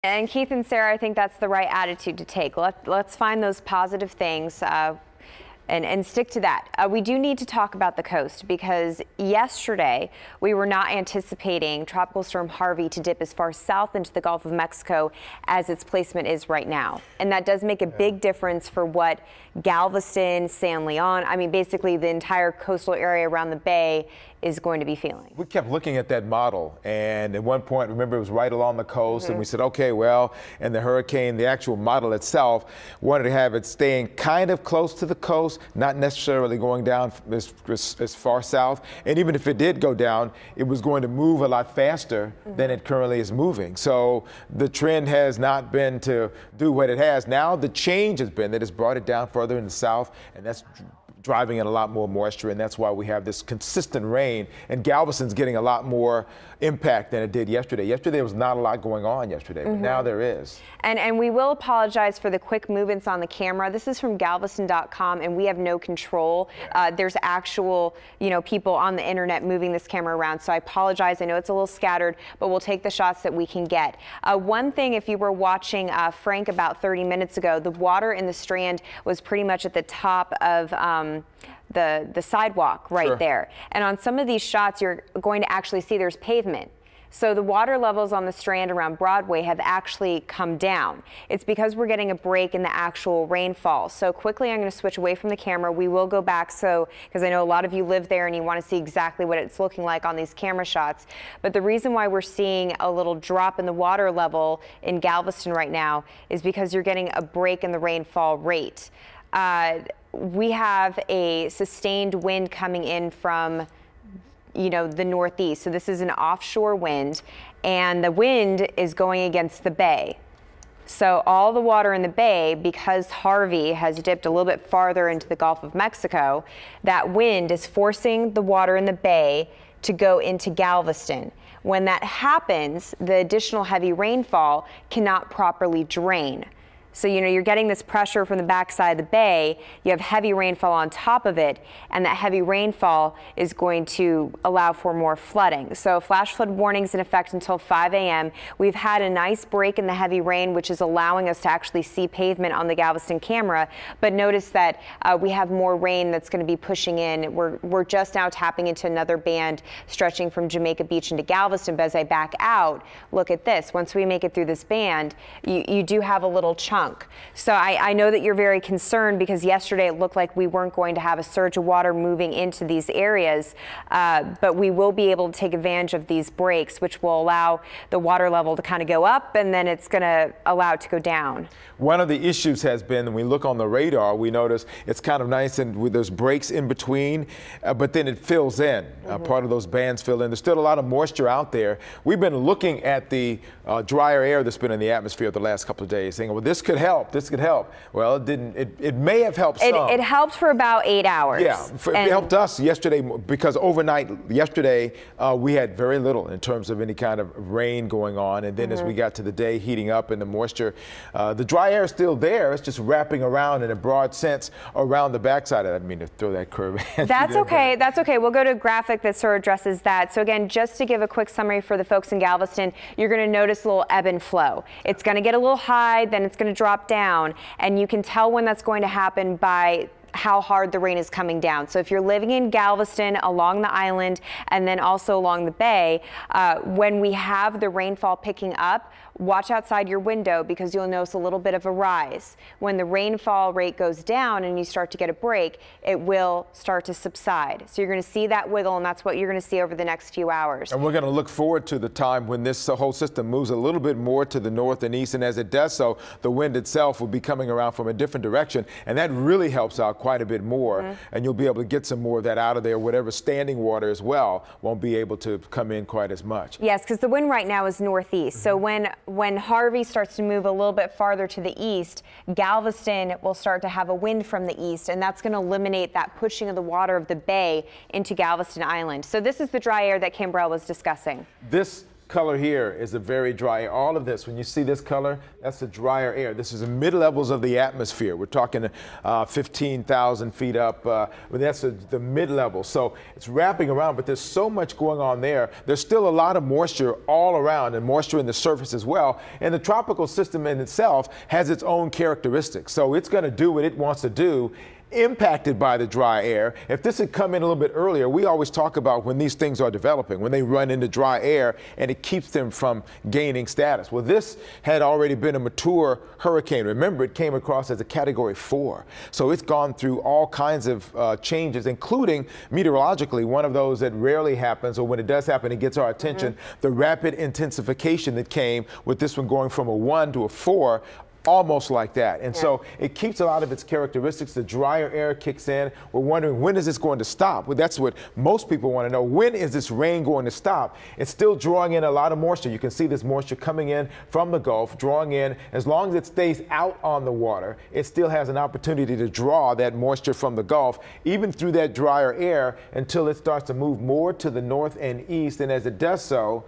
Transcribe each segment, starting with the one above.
And Keith and Sarah, I think that's the right attitude to take. Let's find those positive things and stick to that. We do need to talk about the coast because yesterday we were not anticipating Tropical Storm Harvey to dip as far south into the Gulf of Mexico as its placement is right now. And that does make a big difference for what Galveston, San Leon, I mean basically the entire coastal area around the bay is going to be feeling. We kept looking at that model, and at one point, remember, it was right along the coast, and we said, okay, well, and the hurricane, the actual model itself, wanted to have it staying kind of close to the coast, not necessarily going down as far south, and even if it did go down, it was going to move a lot faster than it currently is moving. So the trend has not been to do what it has. Now the change has been that it's brought it down further in the south, and that's driving in a lot more moisture, and that's why we have this consistent rain. And Galveston's getting a lot more impact than it did yesterday. Yesterday there was not a lot going on yesterday, but now there is. And we will apologize for the quick movements on the camera. This is from Galveston.com, and we have no control. There's actual, people on the internet moving this camera around, so I apologize. I know it's a little scattered, but we'll take the shots that we can get. One thing, if you were watching Frank about 30 minutes ago, the water in the Strand was pretty much at the top of the sidewalk right there. And on some of these shots, you're going to actually see there's pavement. So the water levels on the Strand around Broadway have actually come down. It's because we're getting a break in the actual rainfall. So quickly, I'm going to switch away from the camera. We will go back because I know a lot of you live there and you want to see exactly what it's looking like on these camera shots. But the reason why we're seeing a little drop in the water level in Galveston right now is because you're getting a break in the rainfall rate. We have a sustained wind coming in from the northeast. So this is an offshore wind, and the wind is going against the bay. So all the water in the bay, because Harvey has dipped a little bit farther into the Gulf of Mexico, that wind is forcing the water in the bay to go into Galveston. When that happens, the additional heavy rainfall cannot properly drain. So, you're getting this pressure from the backside of the bay, you have heavy rainfall on top of it, and that heavy rainfall is going to allow for more flooding. So flash flood warnings in effect until 5 a.m. We've had a nice break in the heavy rain, which is allowing us to actually see pavement on the Galveston camera. But notice that we have more rain that's going to be pushing in. We're just now tapping into another band stretching from Jamaica Beach into Galveston. But as I back out, look at this. Once we make it through this band, you do have a little chunk. So I know that you're very concerned because yesterday it looked like we weren't going to have a surge of water moving into these areas, but we will be able to take advantage of these breaks, which will allow the water level to kind of go up, and then it's going to allow it to go down. One of the issues has been, when we look on the radar, we notice it's kind of nice and with those breaks in between, but then it fills in. Part of those bands fill in. There's still a lot of moisture out there. We've been looking at the drier air that's been in the atmosphere the last couple of days, saying, well, this could help. This could help. Well, it didn't. It may have helped some. It helped for about 8 hours. Yeah, it helped us yesterday because overnight yesterday we had very little in terms of any kind of rain going on, and then as we got to the day heating up and the moisture, the dry air is still there. It's just wrapping around in a broad sense around the backside. I didn't mean to throw that curve. That's okay. That's okay. We'll go to a graphic that sort of addresses that. So again, just to give a quick summary for the folks in Galveston, you're going to notice a little ebb and flow. It's going to get a little high, then it's going to drop down, and you can tell when that's going to happen by how hard the rain is coming down. So if you're living in Galveston, along the island, and then also along the bay, when we have the rainfall picking up, watch outside your window because you'll notice a little bit of a rise. When the rainfall rate goes down and you start to get a break, it will start to subside. So you're going to see that wiggle, and that's what you're going to see over the next few hours. And we're going to look forward to the time when this whole system moves a little bit more to the north and east, and as it does so, the wind itself will be coming around from a different direction, and that really helps out quite a bit more, and you'll be able to get some more of that out of there. Whatever standing water as well won't be able to come in quite as much. Yes, because the wind right now is northeast. So when Harvey starts to move a little bit farther to the east, Galveston will start to have a wind from the east, and that's going to eliminate that pushing of the water of the bay into Galveston Island. So this is the dry air that Kimbrell was discussing. This color here is a very dry air. All of this, when you see this color, that's the drier air. This is the mid-levels of the atmosphere. We're talking 15,000 feet up, but that's the mid-level. So it's wrapping around, but there's so much going on there. There's still a lot of moisture all around, and moisture in the surface as well. And the tropical system in itself has its own characteristics. So it's going to do what it wants to do, impacted by the dry air. If this had come in a little bit earlier, we always talk about when these things are developing, when they run into dry air and it keeps them from gaining status. Well, this had already been a mature hurricane. Remember, it came across as a Category 4. So it's gone through all kinds of changes, including meteorologically, one of those that rarely happens, or when it does happen, it gets our attention, the rapid intensification that came with this one going from a 1 to a 4. Almost like that. And so it keeps a lot of its characteristics. The drier air kicks in. We're wondering, when is this going to stop? Well, that's what most people want to know. When is this rain going to stop? It's still drawing in a lot of moisture. You can see this moisture coming in from the Gulf, drawing in. As long as it stays out on the water, it still has an opportunity to draw that moisture from the Gulf, even through that drier air, until it starts to move more to the north and east. And as it does so,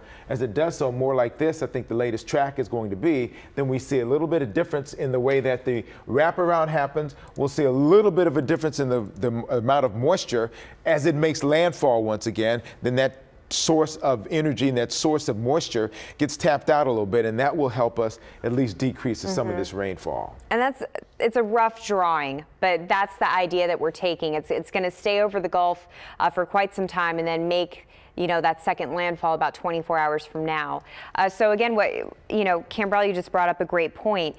more like this, I think the latest track is going to be, then we see a little bit of difference in the way that the wraparound happens. We'll see a little bit of a difference in the amount of moisture as it makes landfall once again. Then that source of energy and that source of moisture gets tapped out a little bit, and that will help us at least decrease some of this rainfall. And it's a rough drawing, but that's the idea that we're taking. It's going to stay over the Gulf for quite some time and then make that second landfall about 24 hours from now. So again, Cambrell, you just brought up a great point.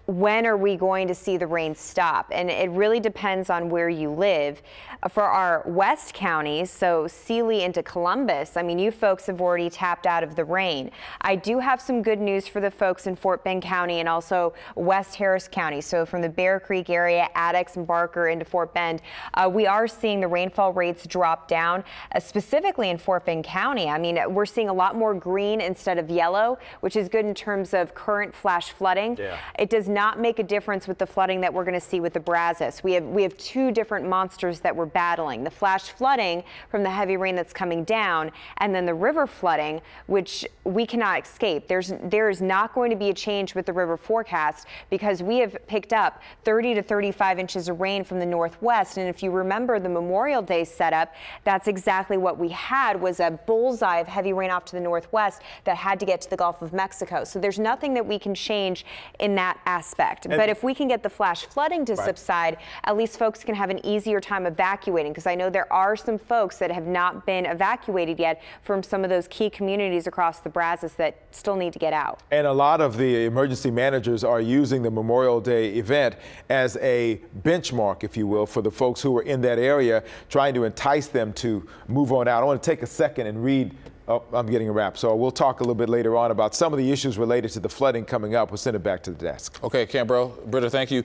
When are we going to see the rain stop? And it really depends on where you live. For our west counties, so Sealy into Columbus, I mean, you folks have already tapped out of the rain. I do have some good news for the folks in Fort Bend County and also West Harris County. So from the Bear Creek area, Addicks and Barker into Fort Bend, we are seeing the rainfall rates drop down, specifically in Fort Bend County. I mean, we're seeing a lot more green instead of yellow, which is good in terms of current flash flooding. It does not make a difference with the flooding that we're going to see with the Brazos. We have two different monsters that we're battling: the flash flooding from the heavy rain that's coming down, and then the river flooding, which we cannot escape. There is not going to be a change with the river forecast because we have picked up 30 to 35 inches of rain from the northwest. And if you remember the Memorial Day setup, that's exactly what we had, was a bullseye of heavy rain off to the northwest that had to get to the Gulf of Mexico. So there's nothing that we can change in that aspect. But if we can get the flash flooding to subside, at least folks can have an easier time evacuating, because I know there are some folks that have not been evacuated yet from some of those key communities across the Brazos that still need to get out. And a lot of the emergency managers are using the Memorial Day event as a benchmark, if you will, for the folks who are in that area, trying to entice them to move on out. I want to take a second and read. Oh, I'm getting a wrap. So we'll talk a little bit later on about some of the issues related to the flooding coming up. We'll send it back to the desk. Okay, Cambrell, Britta, thank you.